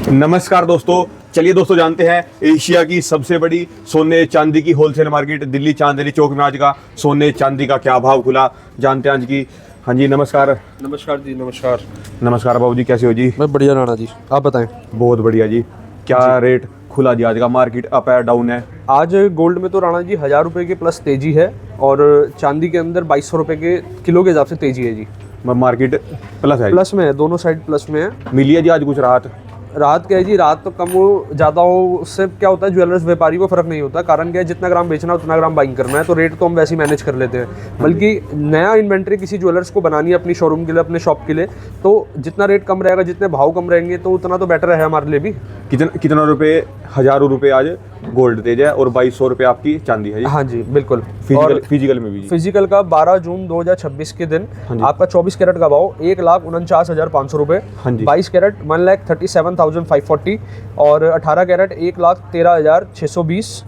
नमस्कार दोस्तों, चलिए दोस्तों जानते हैं एशिया की सबसे बड़ी सोने चांदी की होलसेल मार्केट दिल्ली चांदनी चौक में आज का सोने चांदी का क्या भाव खुला, जानते हैं आज की। हाँ जी नमस्कार। नमस्कार जी। नमस्कार। नमस्कार बाबू जी, कैसे हो जी? मैं बढ़िया राणा जी, आप बताएं। बहुत बढ़िया जी। क्या रेट खुला जी आज का? मार्केट अप है डाउन है? आज गोल्ड में तो राणा जी 1000 रुपये के प्लस तेजी है और चांदी के अंदर 2200 रुपये के किलो के हिसाब से तेजी है जी। मार्केट प्लस है? प्लस में है, दोनों साइड प्लस में है। मिली है जी आज कुछ राहत? रात क्या है जी, रात तो कम हो ज़्यादा हो उससे क्या होता है, ज्वेलर्स व्यापारी को फर्क नहीं होता। कारण क्या है, जितना ग्राम बेचना है उतना ग्राम बाइंग करना है, तो रेट तो हम वैसे ही मैनेज कर लेते हैं। बल्कि नया इन्वेंट्री किसी ज्वेलर्स को बनानी है अपनी शोरूम के लिए, अपने शॉप के लिए, तो जितना रेट कम रहेगा, जितने भाव कम रहेंगे, तो उतना तो बेटर है हमारे लिए भी। कितना रुपए? हज़ारों रुपए आज गोल्ड तेज है और 2200 रुपए आपकी चांदी है जी? हाँ जी बिल्कुल। फिजिकल में भी जी? फिजिकल का 12 जून 2026 के दिन आपका 24 कैरेट का भाव 1,49,500 रुपए, 22 कैरेट 1,37,540 और 18 कैरेट 1,13,620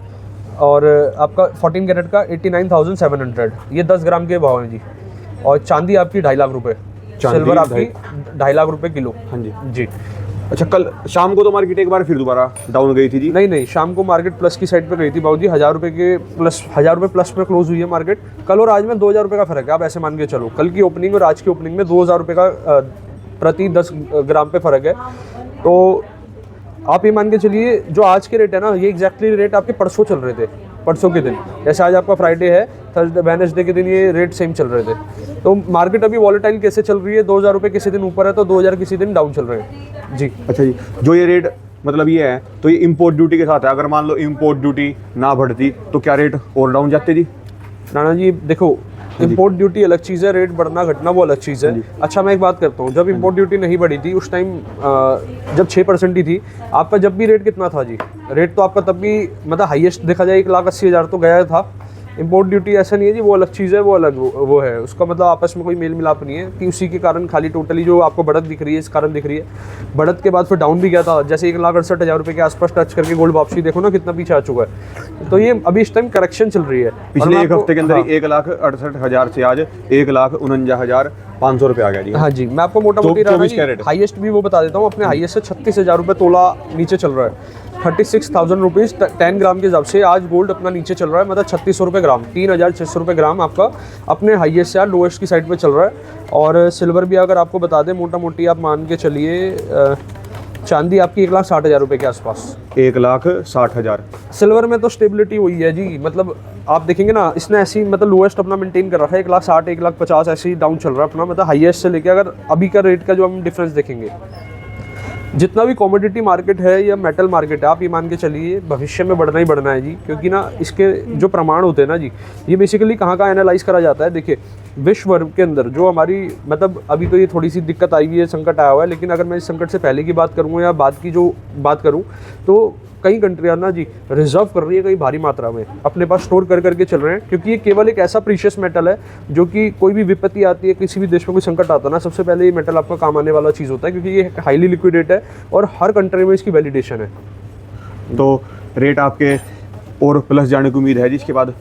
और आपका 14 कैरेट का 89,700। ये 10 ग्राम के भाव हैं जी। और चांदी आपकी 2.5 लाख रुपए, सिल्वर आपकी 2.5 लाख रुपए किलो। हाँ जी जी। अच्छा, कल शाम को तो मार्केट एक बार फिर दोबारा डाउन गई थी जी? नहीं, शाम को मार्केट प्लस की साइड पे गई थी बाबू जी। 1000 रुपये के प्लस, 1000 रुपये प्लस में क्लोज हुई है मार्केट। कल और आज में 2000 रुपये का फर्क है। आप ऐसे मान के चलो, कल की ओपनिंग और आज की ओपनिंग में 2000 रुपये का प्रति 10 ग्राम पे फर्क है। तो आप ये मान के चलिए, जो आज के रेट है ना, ये एग्जैक्टली रेट आपके परसों चल रहे थे, परसों के दिन। जैसे आज आपका फ्राइडे है, थर्सडे वेडनेसडे के दिन ये रेट सेम चल रहे थे। तो मार्केट अभी वॉलेटाइल कैसे चल रही है, 2000 रुपये किसी दिन ऊपर है तो 2000 किसी दिन डाउन चल रहे हैं जी। अच्छा जी, जो ये रेट मतलब ये है, तो ये इंपोर्ट ड्यूटी के साथ है। अगर मान लो इंपोर्ट ड्यूटी ना बढ़ती तो क्या रेट और डाउन जाते जी? राणा जी देखो, इंपोर्ट ड्यूटी अलग चीज़ है, रेट बढ़ना घटना वो अलग चीज़ है। अच्छा, मैं एक बात करता हूँ, जब इंपोर्ट ड्यूटी नहीं बढ़ी थी उस टाइम जब 6% ही थी, आपका जब भी रेट कितना था जी? रेट तो आपका तब भी मतलब हाईएस्ट देखा जाए 1,80,000 तो गया था। इंपोर्ट ड्यूटी ऐसा नहीं है जी, वो अलग चीज़ है, वो अलग वो है। उसका मतलब आपस में कोई मेल मिलाप नहीं है कि उसी के कारण खाली टोटली जो आपको बढ़त दिख रही है इस कारण दिख रही है। बढ़त के बाद फिर डाउन भी गया था, जैसे 1,68,000 रुपये के आसपास टच करके गोल्ड वापसी देखो ना कितना पीछे आ चुका है। तो ये अभी इस टाइम करेक्शन चल रही है। पिछले एक हफ्ते के अंदर 1,68,000 से आज 1,49,500 रुपये आ गया जी। हाँ जी, मैं आपको मोटा मोटी हाईएस्ट भी वो बता देता हूँ। अपने हाईएस्ट से 36,000 रुपये तोला नीचे चल रहा है। 36,000 रुपीज़ 10 ग्राम के हिसाब से आज गोल्ड अपना नीचे चल रहा है, मतलब 3600 रुपये ग्राम, 3,600 रुपये ग्राम आपका अपने हाईएस्ट से लोएस्ट की साइड पे चल रहा है। और सिल्वर भी अगर आपको बता दें, मोटा मोटी आप मान के चलिए, चांदी आपकी 1,60,000 रुपये के आसपास। 1,60,000। सिल्वर में तो स्टेबिलिटी हुई है जी। मतलब आप देखेंगे ना, इसने ऐसी मतलब लोएस्ट अपना मेंटेन कर रखा है, 1,60,000 1,50,000 ऐसे ही डाउन चल रहा है अपना, मतलब हाईएस्ट से लेके अगर अभी का रेट का जो हम डिफरेंस देखेंगे, जितना भी कमोडिटी मार्केट है या मेटल मार्केट है, आप ये मान के चलिए भविष्य में बढ़ना ही बढ़ना है जी। क्योंकि ना इसके जो प्रमाण होते हैं ना जी, ये बेसिकली कहाँ का एनालाइज करा जाता है। देखिए, विश्व भर के अंदर जो हमारी मतलब अभी तो ये थोड़ी सी दिक्कत आई हुई है, संकट आया हुआ है, लेकिन अगर मैं इस संकट से पहले की बात करूँ या बाद की जो बात करूँ, तो कई कंट्रियाँ ना जी रिजर्व कर रही है कई भारी मात्रा में, अपने पास स्टोर कर करके चल रहे हैं। क्योंकि ये केवल एक ऐसा प्रीशियस मेटल है जो कि कोई भी विपत्ति आती है, किसी भी देश में कोई संकट आता है ना, सबसे पहले ये मेटल आपका काम आने वाला चीज़ होता है। क्योंकि ये हाईली लिक्विडेट है और हर कंट्री में इसकी वैलिडेशन है। तो रेट आपके और प्लस जाने की उम्मीद है जी इसके बाद?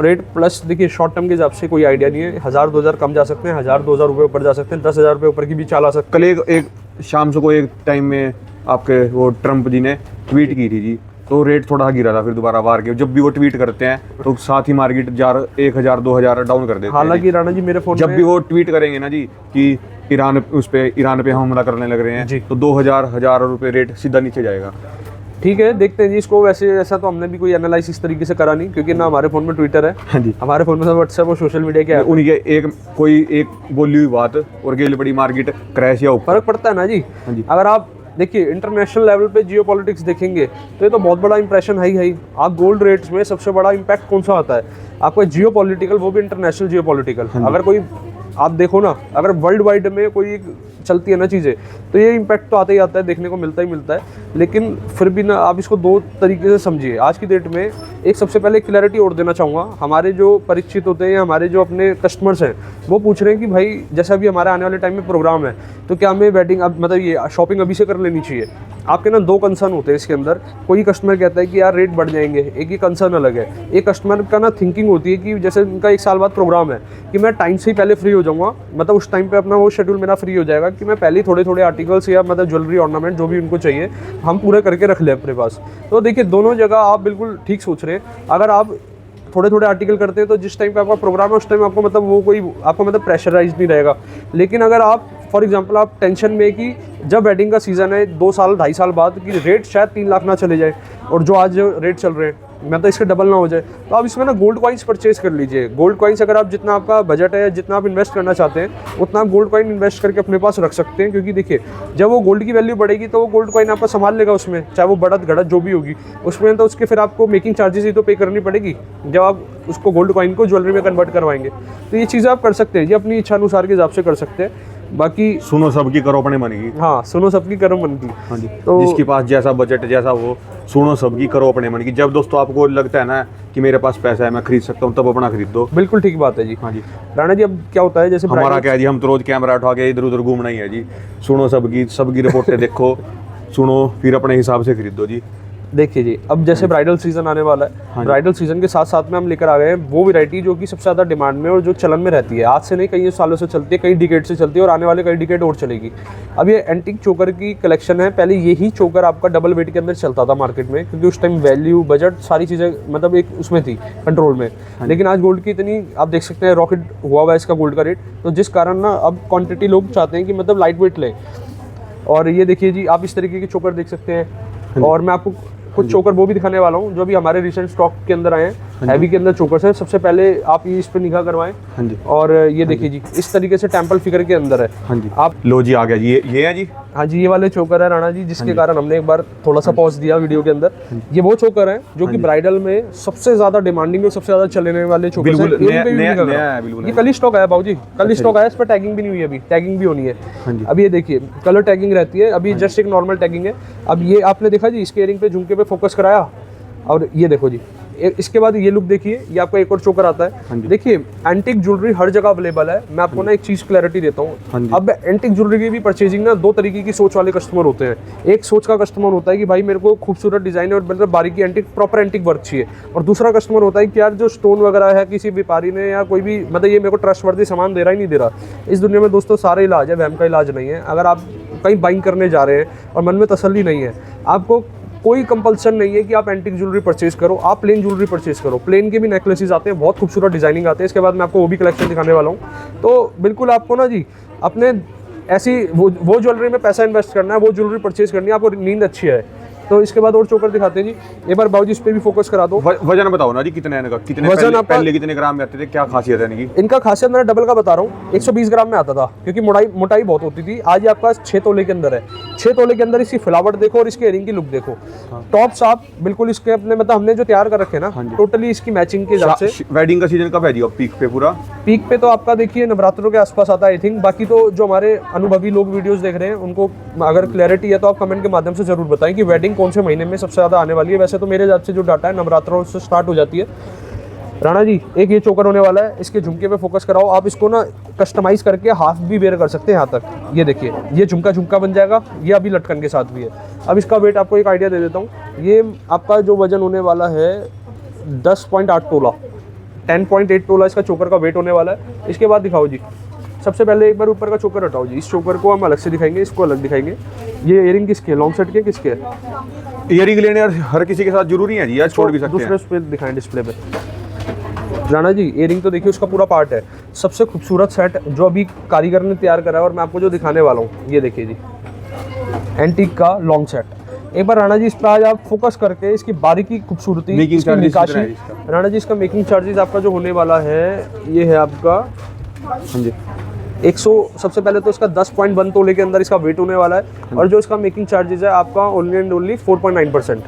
रेट प्लस देखिए, शॉर्ट टर्म के हिसाब से कोई आइडिया नहीं है। 1000-2000 कम जा सकते हैं, 1000-2000 रुपये ऊपर जा सकते हैं, 10,000 रुपये ऊपर की भी चाल आ सकती है। कल एक शाम से को एक टाइम में आपके वो ट्रंप जी ने ट्वीट की थी जी, तो रेट थोड़ा गिरा था। फिर दोबारा वार के जब भी वो ट्वीट करते हैं तो साथ ही मार्केट 1,000-2,000 डाउन कर देते हैं। हालांकि राणा जी मेरे फोन जब भी वो ट्वीट करेंगे ना जी कि ईरान पे हमला करने लग रहे हैं, तो 2,000 रुपये रेट सीधा नीचे जाएगा। ठीक है, देखते हैं जी इसको। वैसे ऐसा तो हमने भी कोई एनालाइज इस तरीके से करा नहीं, क्योंकि ना हमारे फ़ोन में ट्विटर है। हाँ जी, हमारे फ़ोन में तो व्हाट्सएप और सोशल मीडिया क्या है, उन्हीं के कोई एक बोली हुई बात और गेल बड़ी मार्केट क्रैश या ऊपर फर्क पड़ता है ना जी। हाँ जी, अगर आप देखिए इंटरनेशनल लेवल पे जियोपॉलिटिक्स देखेंगे तो ये तो बहुत बड़ा इंप्रेशन है ही। आप गोल्ड रेट्स में सबसे बड़ा इम्पैक्ट कौन सा आता है आपको? जियोपॉलिटिकल, वो भी इंटरनेशनल जियोपॉलिटिकल। अगर कोई आप देखो ना, अगर वर्ल्ड वाइड में कोई चलती है ना चीज़ें, तो ये इम्पैक्ट तो आता ही आता है, देखने को मिलता ही मिलता है। लेकिन फिर भी ना आप इसको दो तरीके से समझिए। आज की डेट में एक सबसे पहले क्लैरिटी और देना चाहूँगा, हमारे जो परिचित होते हैं, हमारे जो अपने कस्टमर्स हैं, वो पूछ रहे हैं कि भाई जैसा अभी हमारे आने वाले टाइम में प्रोग्राम है, तो क्या हमें वेडिंग अब मतलब ये शॉपिंग अभी से कर लेनी चाहिए? आपके ना दो कंसर्न होते हैं इसके अंदर। कोई कस्टमर कहता है कि यार रेट बढ़ जाएंगे, एक ही कंसर्न अलग है। एक कस्टमर का ना थिंकिंग होती है कि जैसे उनका 1 साल बाद प्रोग्राम है कि मैं टाइम से ही पहले फ्री हो जाऊंगा, मतलब उस टाइम पे अपना वो शेड्यूल मेरा फ्री हो जाएगा कि मैं पहले ही थोड़े थोड़े आर्टिकल्स या मतलब ज्वेलरी ऑर्नामेंट जो भी उनको चाहिए हम पूरे करके रख लें अपने पास। तो देखिए दोनों जगह आप बिल्कुल ठीक सोच रहे हैं। अगर आप थोड़े थोड़े आर्टिकल करते हैं तो जिस टाइम पे आपका प्रोग्राम है उस टाइम आपको मतलब वो कोई आपको मतलब प्रेशराइज नहीं रहेगा। लेकिन अगर आप फॉर एग्जांपल आप टेंशन में कि जब वेडिंग का सीज़न है 2 साल 2.5 साल बाद कि रेट शायद 3 लाख ना चले जाए और जो आज रेट चल रहे हैं मतलब इसके डबल ना हो जाए, तो आप इसमें ना गोल्ड कॉइन्स परचेज कर लीजिए। गोल्ड कॉइन्स अगर आप जितना आपका बजट है, जितना आप इन्वेस्ट करना चाहते हैं उतना आप गोल्ड कॉइन इन्वेस्ट करके अपने पास रख सकते हैं। क्योंकि देखिए जब वो गोल्ड की वैल्यू बढ़ेगी तो वो गोल्ड कॉइन आपका संभाल लेगा उसमें, चाहे वो बढ़त घटत जो भी होगी उसमें, तो उसके फिर आपको मेकिंग चार्जेस ही तो पे करनी पड़ेगी जब आप उसको गोल्ड कॉइन को ज्वेलरी में कन्वर्ट करवाएंगे। तो ये चीज़ें आप कर सकते हैं जी, अपनी इच्छा अनुसार के हिसाब से कर सकते हैं। बाकी सुनो सबकी करो अपने मन की। हाँ, सुनो सबकी करो मन की। हाँ जी, तो जिसके पास जैसा बजट जैसा वो, सुनो सबकी करो अपने मन की। जब दोस्तों आपको लगता है ना कि मेरे पास पैसा है मैं खरीद सकता हूँ, तब अपना खरीद दो। बिल्कुल ठीक बात है जी। हाँ जी राणा जी, अब क्या होता है जैसे हमारा क्या है जी, हम तो रोज कैमरा उठा के इधर उधर घूमना ही है जी। सुनो सबकी रिपोर्टें देखो, सुनो फिर अपने हिसाब से खरीदो जी। देखिए जी, अब जैसे ब्राइडल सीजन आने वाला है, ब्राइडल सीजन के साथ साथ में हम लेकर आ गए हैं वो वैरायटी जो कि सबसे ज़्यादा डिमांड में और जो चलन में रहती है। आज से नहीं, कई सालों से चलती है, कई डिकेड से चलती है और आने वाले कई डिकेड और चलेगी। अब ये एंटीक चोकर की कलेक्शन है। पहले यही चोकर आपका डबल वेट के अंदर चलता था मार्केट में, क्योंकि उस टाइम वैल्यू बजट सारी चीज़ें मतलब एक उसमें थी कंट्रोल में। लेकिन आज गोल्ड की इतनी आप देख सकते हैं रॉकेट हुआ हुआ है इसका गोल्ड का रेट, तो जिस कारण ना अब क्वान्टिटी लोग चाहते हैं कि मतलब लाइट वेट लें। और ये देखिए जी, आप इस तरीके के चोकर देख सकते हैं। और मैं आपको कुछ चोकर वो भी दिखाने वाला हूँ जो भी हमारे रिसेंट स्टॉक के अंदर आए हैं। हैवी के अंदर चोकर्स हैं। सबसे पहले आप ये इस पे निगाह करवाएं। हाँ जी। और ये देखिए जी, इस तरीके से टेम्पल फिगर के अंदर है। हाँ जी, आप लो जी आ गया जी, ये है जी। हाँ जी, ये वाले चोकर है राणा जी, जिसके कारण हमने एक बार थोड़ा सा पॉज दिया वीडियो के अंदर। ये वो चोकर है जो कि ब्राइडल में सबसे ज्यादा डिमांडिंग और सबसे ज्यादा चलने वाले चोकर हैं। बिल्कुल ये नया है, बिल्कुल ये कल ही स्टॉक आया बाबूजी, कल ही स्टॉक आया। इस पर टैगिंग भी नहीं हुई है, अभी टैगिंग भी होनी है। हाँ जी। अब ये देखिए कलर टैगिंग रहती है, अभी जस्ट एक नॉर्मल टैगिंग है। अब ये आपने देखा जी, इसके इयरिंग पे झुमके पे फोकस कराया और ये देखो जी, इसके बाद ये लुक देखिए, ये आपका एक और चोकर आता है। देखिए एंटिक ज्वेलरी हर जगह अवेलेबल है। मैं आपको ना एक चीज क्लैरिटी देता हूँ। अब एंटिक ज्वेलरी की भी परचेजिंग ना 2 तरीके की सोच वाले कस्टमर होते हैं। एक सोच का कस्टमर होता है कि भाई मेरे को खूबसूरत डिजाइन और मतलब बारीकी एंटिक प्रॉपर एंटिक वर्क चाहिए, और दूसरा कस्टमर होता है कि यार जो स्टोन वगैरह है किसी व्यापारी ने या कोई भी मतलब ये मेरे को ट्रस्टवर्दी सामान दे रहा ही नहीं दे रहा। इस दुनिया में दोस्तों सारे इलाज है, वहम का इलाज नहीं है। अगर आप कहीं बाइंग करने जा रहे हैं और मन में तसल्ली नहीं है, आपको कोई कंपल्सन नहीं है कि आप एंटिक ज्वेलरी परचेज करो, आप प्लेन ज्वेलरी परचेज करो। प्लेन के भी नेकलेसेस आते हैं, बहुत खूबसूरत डिजाइनिंग आते हैं। इसके बाद मैं आपको वो भी कलेक्शन दिखाने वाला हूँ। तो बिल्कुल आपको ना जी अपने ऐसी वो ज्वेलरी में पैसा इन्वेस्ट करना है, वो ज्वेलरी परचेज करनी है, आपको नींद अच्छी है। तो इसके बाद और चोकर दिखाते हैं जी। एक बार बाबूजी इस पे भी फोकस करा दो। वजन बताओ ना जी, कितने इनका, कितने वजन आपका पहले कितने ग्राम में आते थे, क्या खासियत है इनकी? इनका खासियत मैंने डबल का बता रहा हूँ, 120 ग्राम में आता था क्योंकि मोटाई बहुत होती थी। आज ये आपका 6 तोले के अंदर है। 6 तोले के अंदर इसकी फ्लावर देखो और इसके इयरिंग की लुक देखो। टॉप्स आप बिल्कुल इसके अपने मतलब हमने जो तैयार कर रखे ना टोटली इसकी मैचिंग के हिसाब से। वेडिंग का सीजन कब है जी अब पीक पे पूरा? पीक पे तो आपका देखिए नवरात्रों के आसपास आता है आई थिंक। बाकी तो जो हमारे अनुभवी लोग वीडियोस देख रहे हैं उनको अगर क्लैरिटी है तो आप कमेंट के माध्यम से जरूर बताएं कि वेडिंग कौन से महीने में सबसे ज़्यादा आने वाली है। वैसे तो मेरे हिसाब से जो डाटा है नवरात्रों से स्टार्ट हो जाती है। राणा जी, एक ये चोकर होने वाला है, इसके झुमके पे फोकस कराओ। आप इसको ना कस्टमाइज करके हाफ भी वेयर कर सकते हैं यहाँ तक। ये देखिए, ये झुमका बन जाएगा, ये अभी लटकन के साथ भी है। अब इसका वेट आपको एक आइडिया दे देता हूँ। ये आपका जो वजन होने वाला है 10.8 तोला, 10.8 तोला इसका चोकर का वेट होने वाला है। इसके बाद दिखाओ जी, सबसे पहले एक बार ऊपर का चोकर हटाओ जी। इस चोकर को हम अलग से दिखाएंगे, इसको अलग दिखाएंगे। ये इयरिंग किसके है, लॉन्ग सेट के किसके है? इयरिंग लेने हर किसी के साथ जरूरी है जी, या छोड़ भी सकते हैं? दूसरे पे दिखाएं डिस्प्ले पे। राणा जी, इयरिंग तो देखिए उसका पूरा पार्ट है। सबसे खूबसूरत सेट जो अभी कारीगर ने तैयार करा है और मैं आपको जो दिखाने वाला हूँ, ये देखिए जी, एंटीक का लॉन्ग सेट। एक बार राणा जी इस पर आज आप फोकस करके इसकी बारीकी खूबसूरती, इसकी निकाशी। राणा जी, इसका मेकिंग चार्जेस आपका जो होने वाला है ये है आपका 100। सबसे पहले तो इसका 10.1 तोले के अंदर इसका वेट होने वाला है। और जो इसका मेकिंग चार्जेस है आपका only and only 4.9%।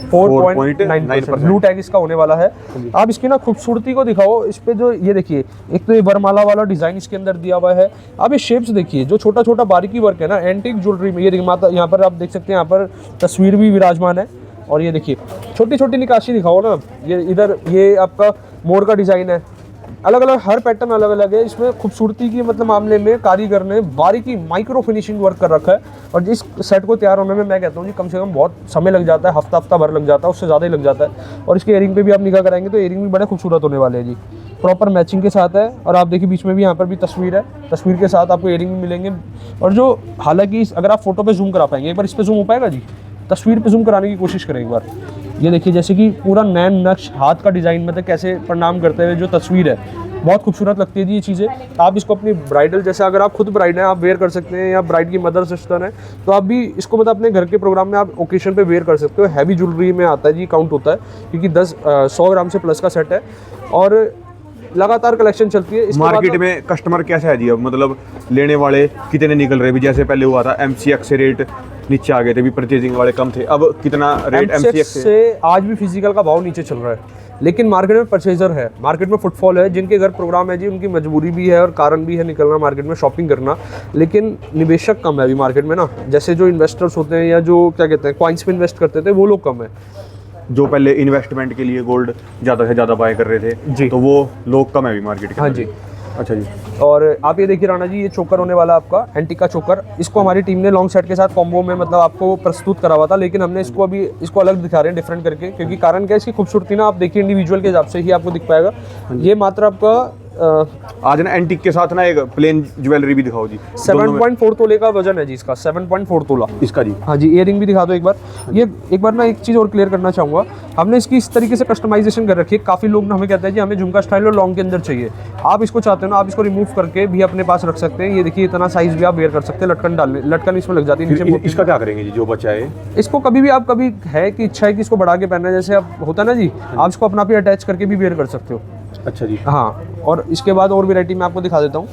4.9% blue tag इसका होने वाला है। आप इसकी ना खूबसूरती को दिखाओ। इस पे जो ये देखिए, एक तो ये वरमाला वाला डिजाइन इसके अंदर दिया हुआ है। अब ये शेप्स देखिए, जो छोटा छोटा बारीकी वर्क है ना एंटीक ज्वेलरी में। ये माता यहाँ पर आप देख सकते हैं, यहाँ पर तस्वीर भी विराजमान है। और ये देखिए छोटी छोटी निकाशी दिखाओ ना। ये इधर ये आपका मोर का डिजाइन है अलग अलग हर पैटर्न अलग अलग है। इसमें खूबसूरती की मतलब मामले में कारीगर ने बारीकी माइक्रो फिनिशिंग वर्क कर रखा है। और इस सेट को तैयार होने में मैं कहता हूँ जी कम से कम बहुत समय लग जाता है, हफ्ता भर लग जाता है, उससे ज़्यादा ही लग जाता है। और इसके एयरिंग पे भी आप निगाह कराएंगे तो एयरिंग भी बड़े खूबसूरत होने वाले हैं जी, प्रॉपर मैचिंग के साथ है। और आप देखिए बीच में भी यहाँ पर भी तस्वीर है, तस्वीर के साथ आपको एयरिंग भी मिलेंगे। और जो हालांकि अगर आप फोटो पे जूम करा पाएंगे, एक बार इस पे जूम हो पाएगा जी, तस्वीर पे जूम कराने की कोशिश करें एक बार। ये देखिए जैसे कि पूरा नैन नक्श हाथ का डिज़ाइन मतलब कैसे प्रणाम करते हुए जो तस्वीर है, बहुत खूबसूरत लगती है जी ये चीज़ें। आप इसको अपनी ब्राइडल, जैसे अगर आप खुद ब्राइड हैं आप वेयर कर सकते हैं, या ब्राइड की मदर सिस्टर है तो आप भी इसको मतलब अपने घर के प्रोग्राम में आप ओकेशन पे वेयर कर सकते हो। हैवी ज्वेलरी में आता है जी, काउंट होता है, क्योंकि 100 ग्राम से प्लस का सेट है और लगातार कलेक्शन चलती है। इसके बाद मार्केट में कस्टमर कैसा है जी अब, मतलब लेने वाले कितने निकल रहे हैं? जैसे पहले हुआ था MCX से रेट नीचे आ गए थे, भी परचेजिंग वाले कम थे, अब कितना रेट MCX से आज भी फिजिकल का भाव नीचे चल रहा है, लेकिन मार्केट में परचेजर है, मार्केट में फुटफॉल है। जिनके घर प्रोग्राम है जी उनकी मजबूरी भी है और कारण भी है निकलना मार्केट में शॉपिंग करना, लेकिन निवेशक कम है अभी मार्केट में ना। जैसे जो इन्वेस्टर्स होते हैं या जो क्या कहते हैं कॉइन्स में इन्वेस्ट करते थे वो लोग कम है। जो पहले इन्वेस्टमेंट के लिए गोल्ड ज़्यादा से ज़्यादा बाय कर रहे थे जी, तो वो लोग कम है अभी मार्केट के हाँ अंदर। जी। अच्छा जी। और आप ये देखिए राणा जी, ये चोकर होने वाला आपका एंटीका चोकर। इसको हमारी टीम ने लॉन्ग सेट के साथ कॉम्बो में मतलब आपको प्रस्तुत करा हुआ था, लेकिन हमने इसको अभी इसको अलग दिखा रहे हैं डिफरेंट करके, क्योंकि कारण क्या है इसकी खूबसूरती ना आप देखिए इंडिविजुअल के हिसाब से ही आपको दिख पाएगा। ये मात्र आपका आज ना एंटीक के साथ ना एक प्लेन ज्वेलरी भी दिखाओ जी। 7.4 तोले का वजन है जी इसका, 7.4 तोला इसका जी। हाँ जी। इयरिंग भी दिखा दो एक बार। ये एक बार ना एक चीज़ और क्लियर करना चाहूँगा, हमने इसकी इस तरीके से कस्टमाइजेशन कर रखी है। काफ़ी लोग ना हमें कहते हैं जी हमें झुमका स्टाइल और लॉन्ग के अंदर चाहिए। आप इसको चाहते हो ना, आप इसको रिमूव करके भी अपने पास रख सकते हैं। ये देखिए इतना साइज भी आप वेयर कर सकते हैं, लटकन डालने, लटकन इसमें लग जाती है नीचे। इसका क्या करेंगे जी जो बचा है? इसको कभी भी आप कभी है कि इच्छा है कि इसको बढ़ा के पहनना है, जैसे आप होता है ना जी, आप इसको अपना भी अटैच करके भी वेयर कर सकते हो। अच्छा जी। हाँ, और इसके बाद और वैरायटी मैं आपको दिखा देता हूँ।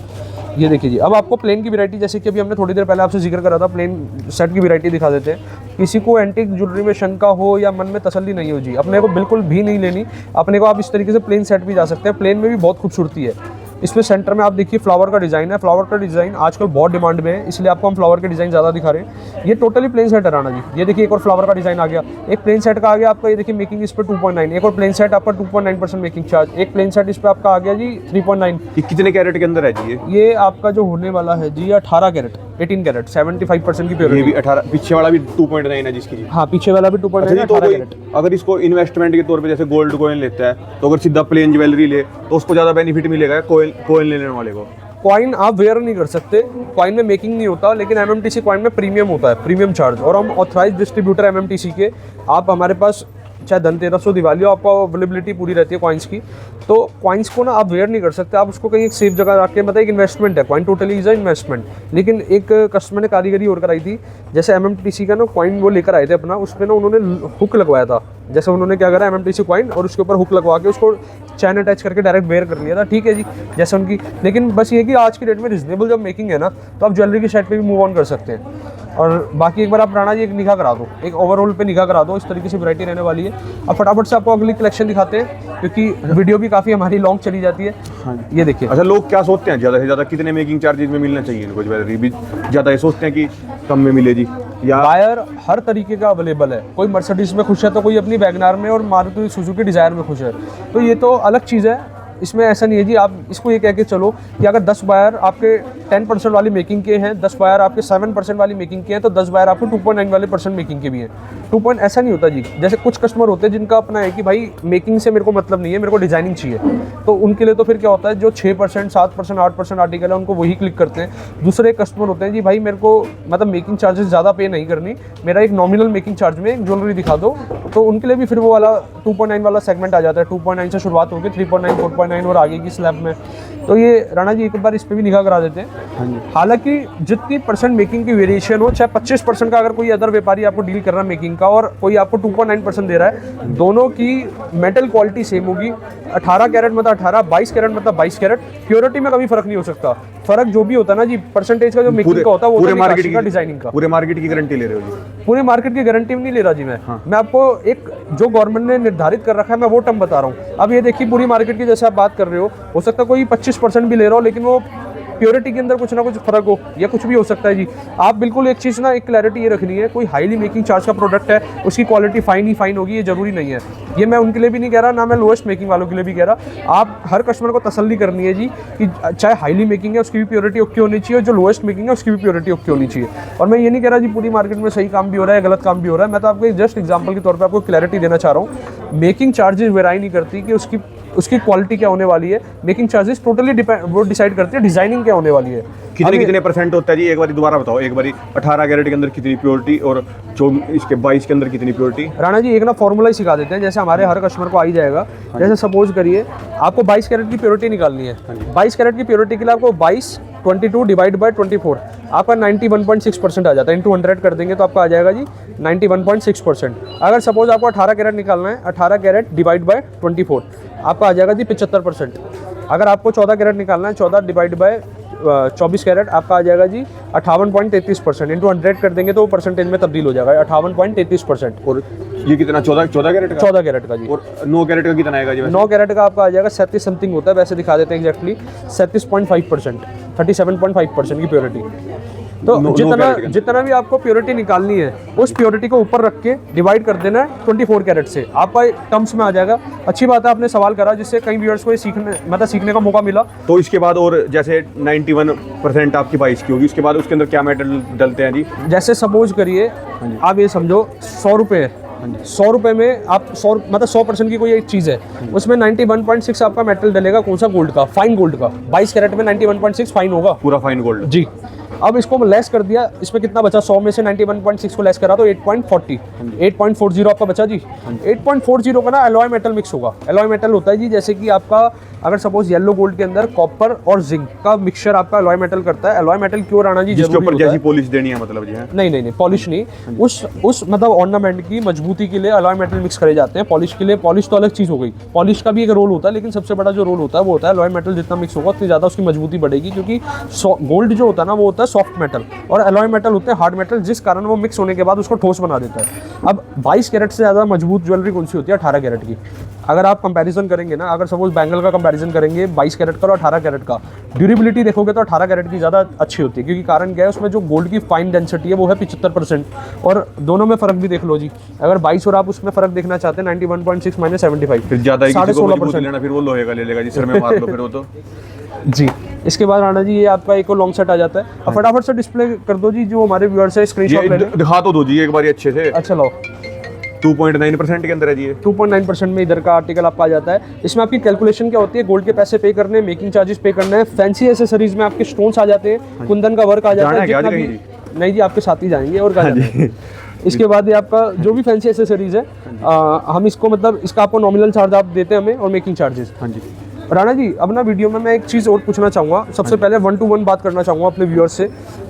ये देखिए जी, अब आपको प्लेन की वैरायटी, जैसे कि अभी हमने थोड़ी देर पहले आपसे जिक्र करा था, प्लेन सेट की वैरायटी दिखा देते हैं। किसी को एंटीक ज्वेलरी में शंका हो या मन में तसल्ली नहीं हो जी, अपने को बिल्कुल भी नहीं लेनी, अपने को आप इस तरीके से प्लेन सेट भी जा सकते हैं। प्लेन में भी बहुत खूबसूरती है। इसमें सेंटर में आप देखिए फ्लावर का डिज़ाइन है। फ्लावर का डिज़ाइन आजकल बहुत डिमांड में है, इसलिए आपको हम फ्लावर के डिज़ाइन ज़्यादा दिखा रहे हैं। ये टोटली प्लेन सेट है राणा जी। ये देखिए एक और फ्लावर का डिज़ाइन आ गया, एक प्लेन सेट का आ गया आपका। ये देखिए मेकिंग इस पर 2.9, एक और प्लेन सेट आपका 2.9% मेकिंग चार्ज, एक प्लेन सेट इस पर आपका आ गया जी 3.9। ये कितने कैरेट के अंदर है जी? ये आपका जो होने वाला है जी 18 कैरेट, 18 कैरेट, 75% की ये प्योरिटी। भी 18, पीछे वाला भी 2.9 है जिसकी जी। हाँ, पीछे वाला भी 2.9 अच्छा जी, तो 18 कोई कैरेट। अगर इसको इन्वेस्टमेंट के तौर पे जैसे गोल्ड कॉइन लेता है तो अगर सीधा प्लेन ज्वेलरी ले तो उसको ज़्यादा बेनिफिट मिलेगा कॉइन लेने वाले को? कॉइन आप वेयर नहीं कर सकते, कॉइन में मेकिंग नहीं होता, लेकिन एमएमटीसी कॉइन में प्रीमियम होता है, प्रीमियम चार्ज। और हम ऑथराइज डिस्ट्रीब्यूटर एमएमटीसी के, आप हमारे पास चाहे धनतेरस हो, दिवाली हो, आपको अवेलेबिलिटी पूरी रहती है कॉइन्स की। तो कॉइन्स को ना आप वेयर नहीं कर सकते, आप उसको कहीं एक सेफ जगह रख के, मतलब एक इन्वेस्टमेंट है, coin totally is a investment. लेकिन एक कस्टमर ने कारीगरी और कराई थी, जैसे एमएमटीसी का ना कॉइन वो लेकर आए थे अपना, उस पर ना उन्होंने हुक लगवाया था। जैसे उन्होंने क्या करा, एमएमटीसी कॉइन और उसके ऊपर हुक लगवा के उसको चैन अटैच करके डायरेक्ट वेयर कर लिया था। ठीक है जी, जैसे उनकी, लेकिन बस ये कि आज की डेट में रिजनेबल जब मेकिंग है ना, तो आप ज्वेलरी के सेट पे भी मूव ऑन कर सकते हैं। और बाकी एक बार आप राणा जी एक निगाह करा दो, एक ओवरऑल पे निगाह करा दो, इस तरीके से वैरायटी रहने वाली है। अब फटाफट से आपको अगली कलेक्शन दिखाते हैं, क्योंकि वीडियो भी काफ़ी हमारी लॉन्ग चली जाती है। हाँ। ये देखिए। अच्छा, लोग क्या सोचते हैं ज़्यादा से ज़्यादा कितने मेकिंग चार्जेस में मिलना चाहिए इनको ज्वेलरी? भी ज़्यादा ये सोचते हैं कि कम में मिले जी, या बायर हर तरीके का अवेलेबल है। कोई मर्सिडीज में खुश है तो कोई अपनी वैगनार में, और मारुति सुजुकी डिजायर में खुश है, तो ये तो अलग चीज़ है। इसमें ऐसा नहीं है जी, आप इसको ये कह के चलो कि अगर 10 बायर आपके 10% वाली मेकिंग के हैं, 10 बायर आपके 7% वाली मेकिंग के हैं, तो 10 बायर आपको 2.9 वाले % मेकिंग के भी हैं। 2 ऐसा नहीं होता जी। जैसे कुछ कस्टमर होते हैं जिनका अपना है कि भाई मेकिंग से मेरे को मतलब नहीं है, मेरे को डिजाइनिंग चाहिए, तो उनके लिए तो फिर क्या होता है, जो 6%, 7%, 8% आर्टिकल है उनको वही क्लिक करते हैं। दूसरे कस्टमर होते हैं जी, भाई मेरे को मतलब मेकिंग चार्जेस ज़्यादा पे नहीं करनी, मेरा एक नॉमिनल मेकिंग चार्ज में एक ज्वेलरी दिखा दो, तो उनके लिए भी फिर वो वाला 2.9 वाला सेगमेंट आ जाता है। 2.9 से शुरुआत होगी 3.9, 4.9 और आगे की स्लैब में। तो ये राणा जी एक बार इस पे भी निगाह करा देते हैं। हालांकि जितनी % मेकिंग की वेरिएशन हो, चाहे 25% का अगर कोई अदर व्यापारी आपको डील कर रहा है मेकिंग का, और कोई आपको 2.9% दे रहा है, दोनों की मेटल क्वालिटी सेम होगी। 18 कैरेट मतलब 18, 22 कैरेट मतलब 22 कैरेट, प्योरिटी में कभी फर्क नहीं हो सकता। फर्क जो भी होता है ना जी, परसेंटेज का जो मेकिंग का होता है, वो पूरे मार्केट का डिजाइनिंग का। पूरे मार्केट की गारंटी ले रहे हो जी? पूरे मार्केट की गारंटी नहीं ले रहा जी मैं। मैं आपको एक जो गवर्नमेंट ने निर्धारित कर रखा है, मैं वो टर्म बता रहा हूँ। अब ये देखिए पूरी मार्केट की जैसे आप बात कर रहे हो सकता है कोई 25% भी ले रहा हो, लेकिन वो प्योरिटी के अंदर कुछ ना कुछ फर्क हो या कुछ भी हो सकता है जी। आप बिल्कुल एक चीज़ ना, एक क्लैरिटी ये रखनी है, कोई हाईली मेकिंग चार्ज का प्रोडक्ट है उसकी क्वालिटी फाइन ही फाइन होगी, ये जरूरी नहीं है। ये मैं उनके लिए भी नहीं कह रहा, ना मैं लोएस्ट मेकिंग वालों के लिए भी कह रहा। आप हर कस्टमर को तसल्ली करनी है जी कि चाहे हाईली मेकिंग है उसकी भी प्योरिटी ओके होनी चाहिए, और जो लोएस्ट मेकिंग है उसकी भी प्योरिटी ओके होनी चाहिए। और मैं ये नहीं कह रहा जी पूरी मार्केट में सही काम भी हो रहा है, गलत काम भी हो रहा है। मैं तो आपको जस्ट एग्जाम्पल के तौर पर आपको क्लैरिटी देना चाह रहा हूँ। मेकिंग चार्जेस वेराई नहीं करती कि उसकी क्वालिटी क्या होने वाली है। मेकिंग चार्जेस टोटली वो डिसाइड करती है डिजाइनिंग क्या होने वाली है। कितने परसेंट होता है जी, एक बार दोबारा बताओ एक बार। 18 कैरेट के अंदर कितनी प्योरिटी और जो इसके 22 के अंदर कितनी प्योरिटी? राणा जी एक ना फॉर्मूला ही सिखा देते हैं, जैसे हमारे हर कस्टमर को आ ही जाएगा। जैसे सपोज करिए आपको 22 कैरेट की प्योरिटी निकालनी है। 22 कैरेट की प्योरिटी के लिए आपको 22 डिवाइड बाय 24 आपका 91.6% आ जाता है। इंटू 100 कर देंगे तो आपका आ जाएगा जी 91.6%। अगर सपोज आपको 18 कैरेट निकालना है, 18 कैरेट डिवाइड बाय 24 आपका आ जाएगा जी 75%। अगर आपको 14 कैरेट निकालना है, 14 डिवाइड बाय 24 कैरेट आपका आ जाएगा जी 58.33%। इंटू 100 कर देंगे तो वो परसेंटेज में तब्दील हो जाएगा 58.33%। और ये कितना 14 कैरेट का? 14 कैरेट का जी। और 9 कैरेट का कितना आएगा जी? 9 कैरेट का आपका आ जाएगा 37 समथिंग होता है, वैसे दिखा देते हैं एग्जैक्टली 37.5%, 37.5% की प्योरिटी। तो जितना भी आपको प्योरिटी निकालनी है उस प्योरिटी को ऊपर रख के डिवाइड कर देना है 24 कैरेट से, आपका टर्म्स में आ जाएगा। अच्छी बात है आपने सवाल करा, जिससे कई व्यूअर्स को ये सीखने का मौका मिला। तो इसके बाद और जैसे 91% आपकी 22 की होगी, उसके बाद उसके अंदर क्या मेटल डलते हैं जी? जैसे सपोज करिए आप ये समझो 100 रुपये है, 100 रुपये में आप 100% की कोई एक चीज़ है, उसमें 91.6 आपका मेटल डलेगा। कौन सा? गोल्ड का, फाइन गोल्ड का। 22 कैरेट में 91.6 फाइन होगा, पूरा फाइन गोल्ड जी। अब इसको लेस कर दिया, इसमें कितना बचा? 100 में से 91.6 को लेस करा तो 8.40 आपका बचा जी। 8.40 का ना एलॉय मेटल मिक्स होगा। एलॉय मेटल होता है जी, जैसे कि आपका अगर सपोज येलो गोल्ड के अंदर कॉपर और जिंक का मिक्सचर आपका एलॉय मेटल करता है। एलॉय मेटल क्यों राणा जी? जिसके ऊपर जैसी पॉलिश देनी है मतलब जी? नहीं पॉलिश नहीं, उस मतलब ऑर्नामेंट की मजबूती के लिए एलॉय मेटल मिक्स करे जाते हैं। पॉलिश के लिए, पॉलिश तो अलग चीज़ हो गई, पॉलिश का भी एक रोल होता है, लेकिन सबसे बड़ा जो रोल होता है वो होता है एलॉय मेटल। जितना मिक्स होगा उतनी ज़्यादा उसकी मजबूती बढ़ेगी, क्योंकि गोल्ड जो होता है ना वो होता है सॉफ्ट मेटल और एलॉय मेटल होते हैं हार्ड मेटल, जिस कारण वो मिक्स होने के बाद उसको ठोस बना देता है। अब 22 कैरेट से ज़्यादा मजबूत ज्वेलरी कौन सी होती है? 18 कैरेट की। अगर आप कंपैरिजन करेंगे ना, अगर सपोज बैंगल का कंपैरिजन करेंगे 22 कैरेट का और 18 कैरेट का, ड्यूरेबिलिटी देखोगे तो 18 कैरेट की ज़्यादा अच्छी होती है, क्योंकि कारण क्या है उसमें जो गोल्ड की फाइन डेंसिटी है वो है 75%। और दोनों में फ़र्क भी देख लो जी, अगर 22 और आप उसमें फ़र्क देखना चाहते हैं 91.6 माइनस 75, फिर ज़्यादा 16% लेना, फिर वो लोहे का ले लेगा जी, सिर में मार लो फिर वो तो जी। इसके बाद राणा जी ये आपका एक लॉन्ग सेट आ जाता है। अब फटाफट से डिस्प्ले कर दो जी, जो हमारे व्यूअर्स है स्क्रीनशॉट ले लें। दिखा तो दो जी एक बार अच्छे से। अच्छा लो, 2.9% के अंदर है जी। 2.9% में इधर का आर्टिकल आपका आ जाता है। इसमें आपकी कैलकुलेशन क्या होती है? गोल्ड के पैसे पे करने, मेकिंग चार्जेस पे करने हैं, फैंसी एसेसरीज में आपके स्टोन्स आ जाते हैं, कुंदन का वर्क आ जाता है। जितना भी नहीं जी, आपके साथ ही जाएंगे और कहाँ जाना है। इसके बाद ये आपका जो भी फैंसी एसेसरीज है हम इसको मतलब इसका आपको नॉमिनल चार्ज आप देते हैं हमें और मेकिंग चार्जेस। हाँ जी राणा जी, अब ना वीडियो में मैं एक चीज़ और पूछना चाहूँगा। सबसे पहले 1 to 1 बात करना चाहूँगा अपने व्यूअर्स से।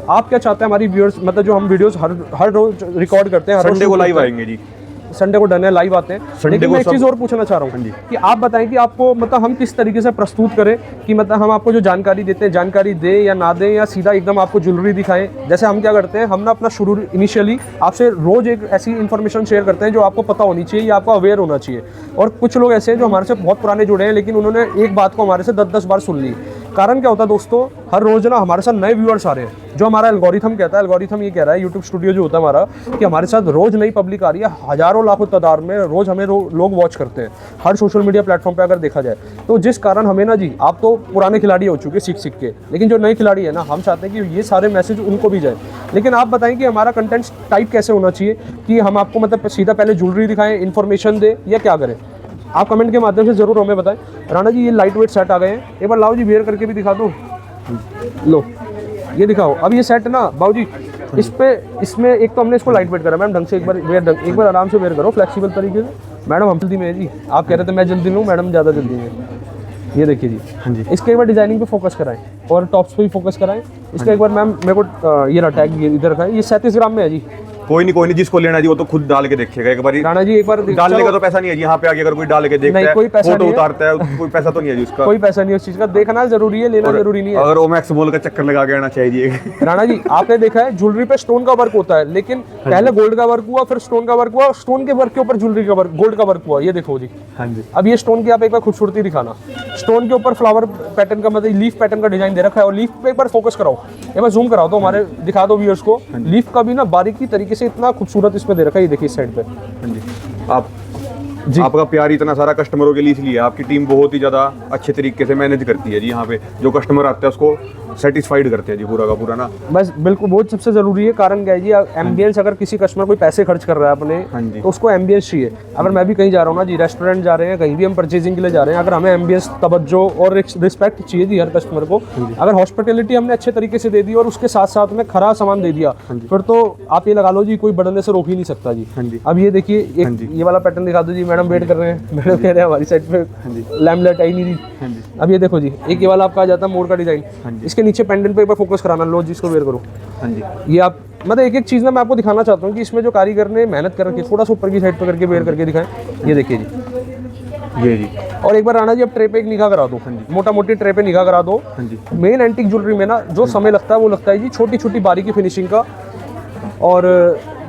आप क्या चाहते हैं हमारी व्यूअर्स, मतलब जो हम वीडियोस हर रोज रिकॉर्ड करते हैं, संडे को लाइव आएंगे जी, संडे को डन है, लाइव आते हैं। लेकिन मैं एक चीज़ और पूछना चाह रहा हूँ कि आप बताएं कि आपको मतलब हम किस तरीके से प्रस्तुत करें कि मतलब हम आपको जो जानकारी देते हैं जानकारी दे या ना दें, या सीधा एकदम आपको ज्वेलरी दिखाएं। जैसे हम क्या करते हैं, हम ना अपना शुरू इनिशियली आपसे रोज एक ऐसी इन्फॉर्मेशन शेयर करते हैं जो आपको पता होनी चाहिए या आपको अवेयर होना चाहिए। और कुछ लोग ऐसे हैं जो हमारे से बहुत पुराने जुड़े हैं, लेकिन उन्होंने एक बात को हमारे से 10-10 बार सुन ली। कारण क्या होता है दोस्तों, हर रोज ना हमारे साथ नए व्यूअर्स आ रहे हैं। जो हमारा एल्गोरिथम कहता है, एल्गोरिथम ये कह रहा है यूट्यूब स्टूडियो जो होता है हमारा, कि हमारे साथ रोज नई पब्लिक आ रही है, हजारों लाखों तादाद में रोज हमें लोग वॉच करते हैं हर सोशल मीडिया प्लेटफॉर्म पे अगर देखा जाए तो। जिस कारण हमें ना जी, आप तो पुराने खिलाड़ी हो चुके सीख के, लेकिन जो नए खिलाड़ी है ना, हम चाहते हैं कि ये सारे मैसेज उनको भी जाए। लेकिन आप बताएं कि हमारा कंटेंट टाइप कैसे होना चाहिए, कि हम आपको मतलब सीधा पहले ज्वेलरी दिखाएं, इन्फॉर्मेशन दे, या क्या करें? आप कमेंट के माध्यम से जरूर हमें बताएं। राणा जी ये लाइट वेट सेट आ गए हैं, एक बार लाओ जी वेयर करके भी दिखा दो। लो ये दिखाओ। अब ये सेट ना बाबू जी, इसमें एक तो हमने इसको लाइट वेट करा मैम ढंग से, एक बार आराम से वेयर करो फ्लेक्सिबल तरीके से। मैडम हम जल्दी में है जी, आप कह रहे थे मैं जल्दी में हूँ, मैडम ज़्यादा जल्दी में। ये देखिए जी, हाँ जी। इसके एक बार डिजाइनिंग पे फोकस कराएं और टॉप्स पे भी फोकस कराएं। इसका एक बार मैम मेरे को ये रहा टैग इधर रखा है, ये 37 ग्राम में है जी। कोई नहीं, जिसको लेना जी वो तो खुद डाल के देखेगा एक बार। राणा जी एक बार डालने का तो पैसा नहीं है जी, यहाँ पे आके अगर कोई डाल के देखता है, कोई पैसा फोटो नहीं है। उतारता है, कोई पैसा तो नहीं है जी उसका। कोई पैसा नहीं है उस चीज का, देखना जरूरी है, लेना जरूरी नहीं है। अगर ओमैक्स मॉल का चक्कर लगा के आना चाहिए। राणा जी आपने देखा है ज्वेलरी पे स्टोन का वर्क होता है, लेकिन पहले गोल्ड का वर्क हुआ, फिर स्टोन का वर्क हुआ, स्टोन के वर्क के ऊपर ज्वेलरी का वर्क, गोल्ड का वर्क हुआ। ये देखो जी, हाँ जी। अब ये स्टोन की आप एक बार खूबसूरती दिखाना, स्टोन के ऊपर फ्लावर पैटर्न का मतलब लीफ पैटर्न का डिजाइन दे रखा है, और लीफ पे एक बार फोकस कराओ, एक बार जूम कराओ तो हमारे दिखा दो व्यूअर्स को, लीफ का भी ना बारीकी तरीके से इतना खूबसूरत इसमें दे रखा है। ये देखिए इस साइड पे। हाँ जी। आप जी, आपका प्यार इतना सारा कस्टमरों के लिए इसलिए आपकी टीम बहुत ही ज़्यादा अच्छे तरीके से मैनेज करती है जी। यहाँ पे जो कस्टमर आते हैं उसको सेटिस्फाइड करते हैं जी पूरा का पूरा ना। बस बिल्कुल, बहुत सबसे जरूरी है। कारण क्या है जी, एम्बियंस, अगर किसी कस्टमर कोई पैसे खर्च कर रहा है अपने, हाँ जी। तो उसको एम्बियंस चाहिए। अगर मैं भी कहीं जा रहा हूँ ना जी, रेस्टोरेंट जा रहे हैं, कहीं भी हम परचेजिंग के लिए जा रहे हैं, अगर हमें एम्बियंस, तवज्जो और रिस्पेक्ट चाहिए जी हर कस्टमर को, अगर हॉस्पिटलिटी हमने अच्छे तरीके से दे दी और उसके साथ साथ में खराब सामान दे दिया, फिर तो आप ये लगा लो जी कोई बढ़ने से रोक ही नहीं सकता जी। हाँ जी। अब ये देखिए, एक ये वाला पैटर्न दिखा दो जी, मैडम वेट कर रहे हैं, मैडम कह रहे हैं हमारी साइड पे लैम्पलाइट आई नहीं दी। अब ये देखो जी, एक ये वाला आपका आ जाता है मोर का डिजाइन, इसके नीचे पेंडेंट पे एक बार फोकस कराना, लो जी इसको वेयर करो। हाँ जी। ये आप मतलब एक एक चीज़ ना मैं आपको दिखाना चाहता हूँ कि इसमें जो कारीगर ने मेहनत कर रखी है, थोड़ा सा ऊपर की साइड पे करके वेयर करके दिखाएं। ये देखिए जी, ये जी। और एक बार राणा जी अब ट्रे पे एक निगाह करा दो, मोटा मोटी ट्रे पे निगाह करा दो। हाँ जी। मेन एंटीक ज्वेलरी में ना जो समय लगता है वो लगता है जी छोटी छोटी बारीकी फिनिशिंग का। और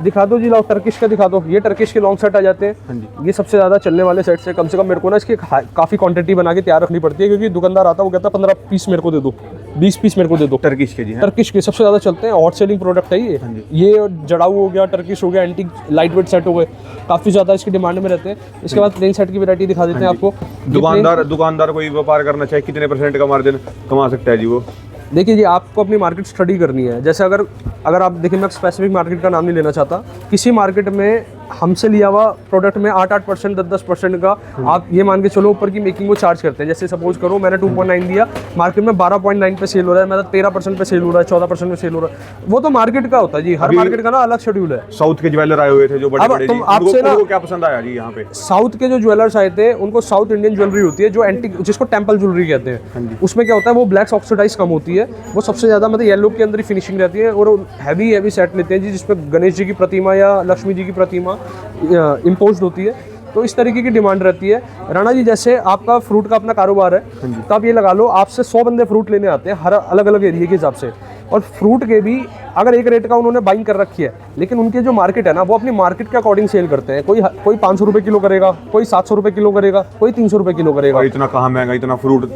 दिखा दो जी, लाओ टर्किश का दिखा दो। ये टर्किश के लॉन्ग सेट आ जाते हैं। हाँ जी। ये सबसे ज़्यादा चलने वाले सेट से कम मेरे को ना इसकी काफ़ी क्वांटिटी बना के तैयार रखनी पड़ती है, क्योंकि दुकानदार आता है वो कहता है 15 पीस मेरे को दे दो, 20 पीस मेरे को दे दो। टर्किश के जी हैं। टर्किश के सबसे ज़्यादा चलते हैं, हॉट सेलिंग प्रोडक्ट है ये। ये जड़ाऊ हो गया, टर्किश हो गया, एंटीक लाइट वेट सेट हो गए, काफ़ी ज़्यादा इसकी डिमांड में रहते हैं। इसके बाद प्लेन सेट की वैरायटी दिखा देते हैं आपको। दुकानदार कोई व्यापार करना चाहे कितने % का मार्जिन कमा सकता है जी वो? देखिए जी, आपको अपनी मार्केट स्टडी करनी है। जैसे अगर आप देखिए, मैं स्पेसिफिक मार्केट का नाम नहीं लेना चाहता, किसी मार्केट में हमसे लिया हुआ प्रोडक्ट में 8% 10% का आप ये मान के चलो ऊपर की मेकिंग वो चार्ज करते हैं। जैसे सपोज करो मैंने 2.9 दिया, मार्केट में 12.9 पे सेल हो रहा है, मतलब 13% पे सेल हो रहा है, 14% पे सेल हो रहा है। वो तो मार्केट का होता है जी, हर मार्केट का ना अलग शेड्यूल है। साउथ के ज्वेलर आए हुए थे जो बड़े बड़े, आपसे ना उनको क्या पसंद आया जी यहाँ पे? साउथ के जो ज्वेलर्स आए थे उनको साउथ इंडियन ज्वेलरी होती है जो एंटीक, जिसको टेम्पल ज्वेलरी कहते हैं। उसमें क्या होता है, वो ब्लैक ऑक्सीडाइज कम होती है, वो सबसे ज्यादा मतलब येलो के अंदर ही फिनिशिंग रहती है, और हैवी सेट लेते हैं जी, जिसमें गणेश जी की प्रतिमा या लक्ष्मी जी की प्रतिमा इम्पोज्ड होती है। तो इस तरीके की डिमांड रहती है। राणा जी, जैसे आपका फ्रूट का अपना कारोबार है, तो आप ये लगा लो आपसे 100 बंदे फ्रूट लेने आते हैं हर अलग अलग एरिया के हिसाब से, और फ्रूट के भी अगर एक रेट का उन्होंने बाइंग कर रखी है, लेकिन उनके जो मार्केट है ना वो अपनी मार्केट के अकॉर्डिंग सेल करते हैं। कोई 500 रुपये किलो करेगा, कोई 700 रुपये किलो करेगा, कोई 300 रुपये किलो करेगा। इतना कहाँ महंगा, इतना फ्रूट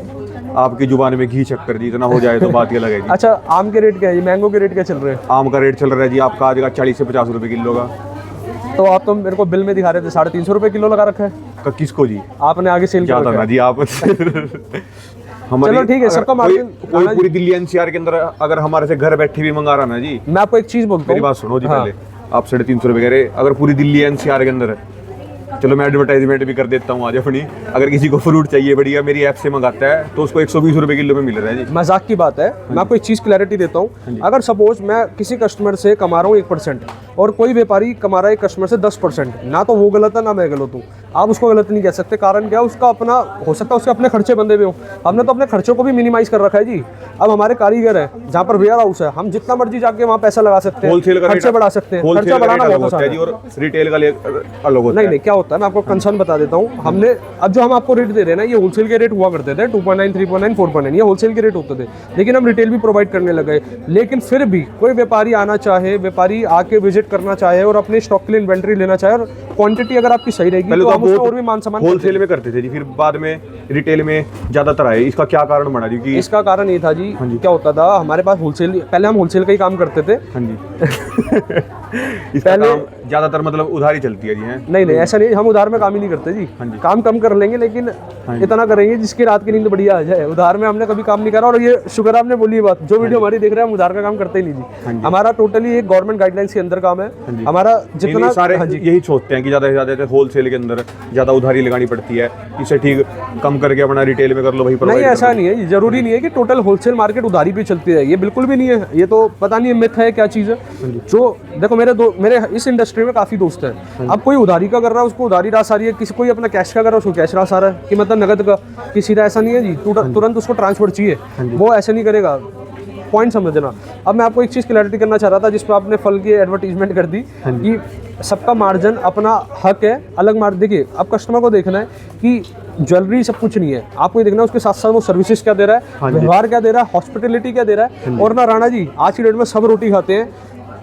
आपकी जुबान में घी शक्कर जी इतना हो जाए तो बात ही लगेगी। अच्छा, आम के रेट क्या है, मैंगो के रेट क्या चल रहे हैं? आम का रेट चल रहा है जी आपका आज का 40 से 50 रुपये किलो का। तो आप तो मेरे को बिल में दिखा रहे थे 350 रुपये किलो लगा रखा है। किसको जी? आपने आगे सेल ज्यादा ना जी आप। चलो ठीक है, सबका मार्जिन कोई पूरी दिल्ली NCR के अंदर अगर हमारे से घर बैठे भी मंगा रहा ना जी, मैं आपको एक चीज बोलता हूँ, मेरी बात सुनो जी। पहले आप 350 रुपये कह रहे, अगर पूरी दिल्ली NCR के अंदर, चलो मैं एडवर्टाइजमेंट भी कर देता हूँ आज अपनी, अगर किसी को फ्रूट चाहिए बढ़िया मेरी ऐप से मंगाता है तो उसको 120 रुपये किलो में मिल रहा है जी। मजाक की बात है, मैं आपको एक चीज़ क्लैरिटी देता हूँ। अगर सपोज मैं किसी कस्टमर से कमा रहा हूँ 1% और कोई व्यापारी कमा रहा है कस्टमर से 10%, ना तो वो गलत है ना मैं गलत हूँ। आप उसको गलत नहीं कह सकते, कारण क्या है, उसका अपना हो सकता है, उसके अपने खर्चे बंदे भी हो। हमने तो अपने खर्चों को भी मिनिमाइज कर रखा है जी। अब हमारे कारीगर है, जहाँ पर वेयर हाउस है, हम जितना मर्जी जाके वहाँ पैसा लगा सकते हैं, होलसेल का खर्चे बढ़ा सकते हैं। खर्चा बढ़ाना बहुत आसान है और रिटेल का अलग होता है। नहीं, क्या होता है, मैं आपको कंसर्न बता देता हूँ। हमने अब जो हम आपको रेट दे रहे हैं ना, ये होलसेल के रेट हुआ करते थे, 2.9 3.9 4.9, ये होलसेल के रेट होते थे, लेकिन हम रिटेल भी प्रोवाइड करने लगे। लेकिन फिर भी कोई व्यापारी आना चाहे, व्यापारी आके विजिट करना चाहे और अपने स्टॉक के लिए इन्वेंट्री लेना चाहे, और क्वांटिटी अगर आपकी सही रहेगी तो हम उसको और भी मान सम्मान होलसेल में करते थे जी, फिर बाद में रिटेल में ज्यादातर आए। इसका क्या कारण बना जी? इसका कारण ये था जी, क्या होता था हमारे पास होलसेल, पहले हम होलसेल का ही काम करते थे। हाँ जी। पहले ज्यादातर मतलब उधारी चलती है जी? है नहीं, ऐसा नहीं, हम उधार में काम ही नहीं करते जी। काम कम कर लेंगे, लेकिन इतना करेंगे जिसकी रात की नींद बढ़िया आ जाए। उधार में हमने कभी काम नहीं करा, और ये शुक्र आपने बोली बात, जो वीडियो हमारी देख रहे हैं हम उधार का काम करते ही नहीं जी। हमारा टोटली एक गवर्नमेंट गाइडलाइंस के अंदर काम है हमारा। जितना सारे यही सोचते हैं कि ज्यादा से ज्यादा होलसेल के अंदर ज्यादा उधारी लगानी पड़ती है, इसे ठीक कम करके अपना रिटेल में कर लो भाई। नहीं, ऐसा नहीं है, जरूरी नहीं है कि टोटल होलसेल मार्केट उधारी पे चलती है, ये बिल्कुल भी नहीं है। ये तो पता नहीं मिथ है क्या चीज़ है। जो देखो, मेरे इस इंडस्ट्री में काफ़ी दोस्त हैं। अब कोई उधारी का कर रहा है उसको उधारी रास आ रही है, किसी कोई अपना कैश का कर रहा है उसको कैश रास आ रहा है, कि मतलब नगद का। किसी का ऐसा नहीं है जी, तुरंत उसको ट्रांसफर चाहिए, वो ऐसे नहीं करेगा। पॉइंट समझना। अब मैं आपको एक चीज़ क्लैरिटी करना चाह रहा था जिसमें आपने फल की एडवर्टीजमेंट कर दी कि सबका मार्जिन अपना हक है, अलग मार्जिन। देखिए अब कस्टमर को देखना है कि ज्वेलरी सब कुछ नहीं है, आपको ये देखना है उसके साथ साथ वो सर्विसेज क्या दे रहा है, व्यवहार क्या दे रहा है, हॉस्पिटलिटी क्या दे रहा है। और ना राणा जी आज की डेट में सब रोटी खाते हैं,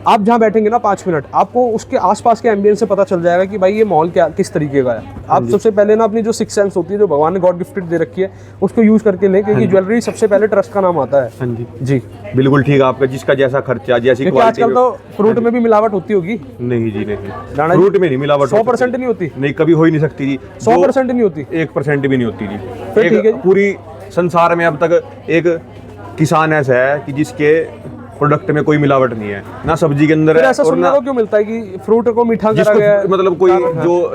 आप जहाँ बैठेंगे ना 5 मिनट आपको उसके आसपास के एम्बियंस से पता चल जाएगा कि भाई ये मॉल क्या किस तरीके का है। आप सबसे पहले ना अपनी जो सिक्स सेंस होती है जो भगवान ने गॉड गिफ्टेड दे रखी है उसको यूज करके लें, क्योंकि ज्वेलरी सबसे पहले ट्रस्ट का नाम आता है। हाँ जी जी बिल्कुल ठीक है आपका, जिसका जैसा खर्चा जैसी क्योंकि क्वालिटी। आजकल तो फ्रूट में भी मिलावट होती होगी। नहीं जी नहीं, राणा जी, फ्रूट में नहीं मिलावट 100% नहीं होती, नहीं कभी हो ही नहीं सकती जी। 100% नहीं होती, 1% भी नहीं होती जी। फिर ठीक है जी। पूरी संसार में अब तक एक किसान ऐसा है कि जिसके प्रोडक्ट में कोई मिलावट नहीं है, ना सब्जी के अंदर फिर है ऐसा और सुनने ना को क्यों मिलता है कि फ्रूट को मीठा करा जिसको गया है? मतलब कोई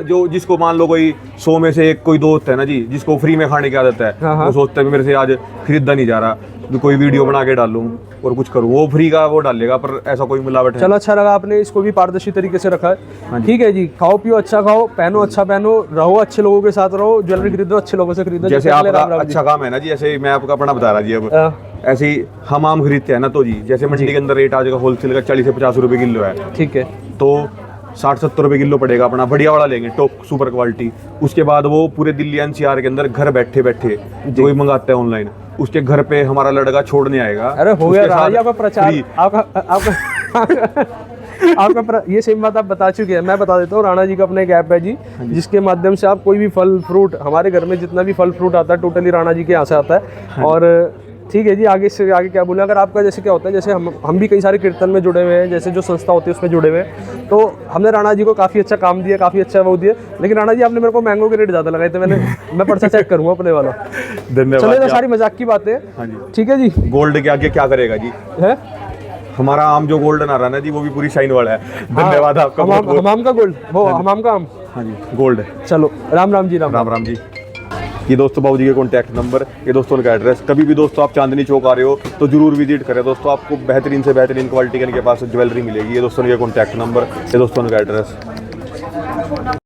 जो जिसको मान लो कोई 100 में से एक कोई दो होता है ना जी, जिसको फ्री में खाने की आदत है, हाँ। वो सोचता है मेरे से आज खरीदा नहीं जा रहा, जो कोई वीडियो बना के डालूं और कुछ करूं, वो फ्री का वो डालेगा, पर ऐसा कोई मिलावट है। चलो अच्छा लगा आपने इसको भी पारदर्शी तरीके से रखा है। ठीक है जी, खाओ पियो अच्छा खाओ, पहनो अच्छा पहनो, रहो अच्छे लोगों के साथ रहो, ज्वेलरी खरीदो अच्छे लोगों से खरीदो। जैसे आपका अच्छा काम है ना जी, ऐसे मैं आपका अपना बता रहा जी। अब ऐसे ही हम आम खरीदते हैं ना, तो जी जैसे मंडी के अंदर रेट आ जाएगा होलसेल का 40 से 50 रुपए किलो है, ठीक है, तो 60-70 रुपए किलो पड़ेगा अपना, बढ़िया वाला लेंगे टॉप सुपर क्वालिटी। उसके बाद वो पूरे दिल्ली एनसीआर के अंदर घर बैठे बैठे जो भी मंगाते हैं ऑनलाइन, उसके घर पे हमारा लड़का छोड़ने आएगा। अरे हो गया उसके साथ आपका प्रचार, free। आपका ये सेम बात आप बता चुके हैं। मैं बता देता हूँ, राणा जी का अपना एक ऐप है जी, जिसके माध्यम से आप कोई भी फल फ्रूट, हमारे घर में जितना भी फल फ्रूट आता है टोटली राणा जी के यहाँ से आता है। और ठीक है जी, आगे से आगे क्या बोले, अगर आपका जैसे क्या होता है, जैसे हम भी कई सारे कीर्तन में जुड़े हुए हैं, जैसे जो संस्था होती है उसमें जुड़े हुए हैं, तो हमने राणा जी को काफ़ी अच्छा काम दिया, काफ़ी अच्छा वो दिया। लेकिन राणा जी आपने मेरे को मैंगो के रेट ज़्यादा लगाए थे, मैं पर्चा चेक करूँगा अपने वाला। धन्यवाद। चलो, सारी मजाक की बातें। हाँ जी, ठीक है जी। गोल्ड के आगे क्या करेगा जी, है हमारा आम जो गोल्डन आ रहा है ना जी, वो भी पूरी शाइन वाला है। धन्यवाद आपका। हमाम का गोल्ड, वो हमाम का आम। हाँ जी गोल्ड। चलो, राम राम जी, राम राम जी। ये दोस्तों बाबूजी के कॉन्टैक्ट नंबर, ये दोस्तों उनका एड्रेस। कभी भी दोस्तों आप चांदनी चौक आ रहे हो तो जरूर विजिट करें दोस्तों, आपको बेहतरीन से बेहतरीन क्वालिटी के इनके पास ज्वेलरी मिलेगी। ये दोस्तों ये कॉन्टैक्ट नंबर, ये दोस्तों उनका एड्रेस।